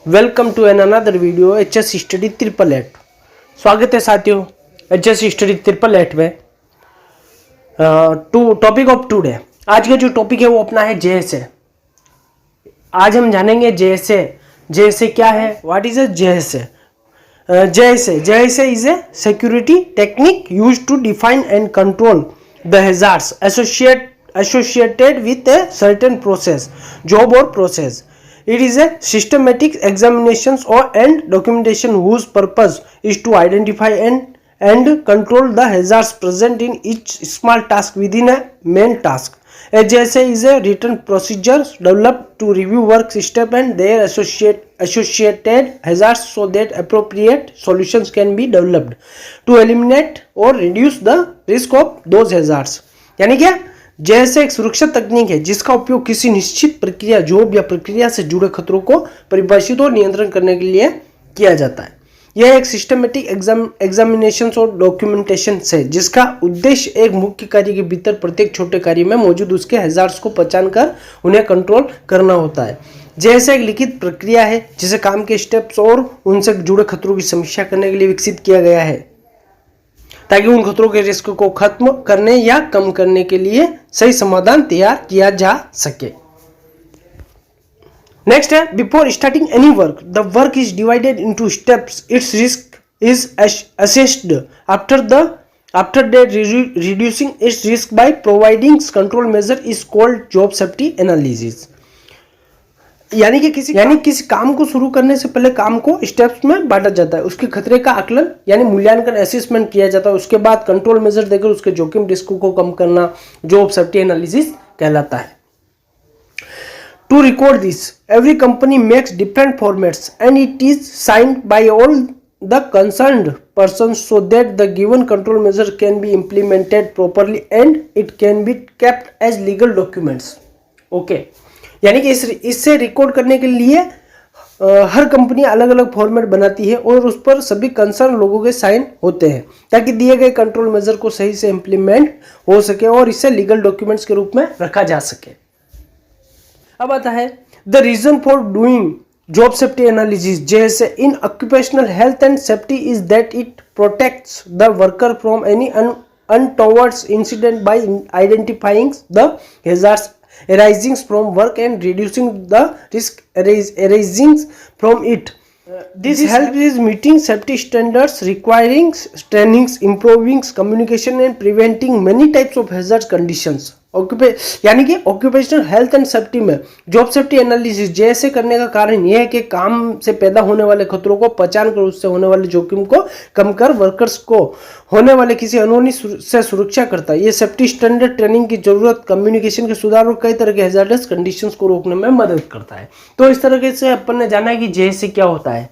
Welcome to an another video HS study 888। स्वागत है साथियों एचएस स्टडी 888 में। टॉपिक ऑफ टुडे, आज का जो टॉपिक है वो अपना है जेएसए। आज हम जानेंगे जेएसए। जेएसए क्या है, what is a JSA. JSA is a security technique used to define and control the hazards associated with a certain process, job or process. It is a systematic examinations and documentation whose purpose is to identify and control the hazards present in each small task within a main task. A JSA is a written procedure developed to review work step and their associated hazards so that appropriate solutions can be developed to eliminate or reduce the risk of those hazards. यानी क्या, जैसे एक सुरक्षा तकनीक है जिसका उपयोग किसी निश्चित प्रक्रिया, जॉब या प्रक्रिया से जुड़े खतरों को परिभाषित और नियंत्रण करने के लिए किया जाता है। यह एक सिस्टमेटिक एग्जामिनेशन और डॉक्यूमेंटेशन है जिसका उद्देश्य एक मुख्य कार्य के भीतर प्रत्येक छोटे कार्य में मौजूद उसके हैजार्ड्स को पहचान कर उन्हें कंट्रोल करना होता है। जैसे एक लिखित प्रक्रिया है जिसे काम के स्टेप्स और उनसे जुड़े खतरों की समीक्षा करने के लिए विकसित किया गया है ताकि उन खतरों के रिस्क को खत्म करने या कम करने के लिए सही समाधान तैयार किया जा सके। नेक्स्ट है, before starting any work the work is divided into steps. It's risk is assessed after that reducing it's risk by providing control measure is called job safety analysis. यानी किसी काम को शुरू करने से पहले काम को स्टेप्स में बांटा जाता है, उसके खतरे का आकलन यानी मूल्यांकन असेसमेंट किया जाता है, उसके बाद कंट्रोल मेजर देकर उसके जोखिम रिस्क को कम करना जॉब सेफ्टी एनालिसिस कहलाता है। To record this every company makes different formats and it is signed by all the concerned person so that the given control measure can be implemented properly and it can be kept as legal documents. Okay, यानी कि इससे record करने के लिए हर company अलग अलग format बनाती है और उस पर सभी कंसर्न लोगों के साइन होते हैं ताकि दिए गए कंट्रोल मेजर को सही से इम्प्लीमेंट हो सके और इसे लीगल डॉक्यूमेंट्स के रूप में रखा जा सके। अब आता है the reason for doing job safety analysis जैसे in occupational health and safety is that it protects the worker from any untoward incident by identifying the hazards arising from work and reducing the risk arising from it. This helps is meeting safety standards, requiring trainings, improving communication and preventing many types of hazard conditions. यानी कि occupational health and safety में job safety analysis जैसे करने का कारण यह है कि काम से पैदा होने वाले खतरों को पहचान कर उससे होने वाले जोखिम को कम कर वर्कर्स को होने वाले किसी अनहोनी से सुरक्षा करता है। ये सेफ्टी स्टैंडर्ड, ट्रेनिंग की जरूरत, कम्युनिकेशन के सुधार और कई तरह के हैजार्डस कंडीशंस को रोकने में मदद करता है। तो इस तरीके से अपन ने जाना है कि जेएसए क्या होता है।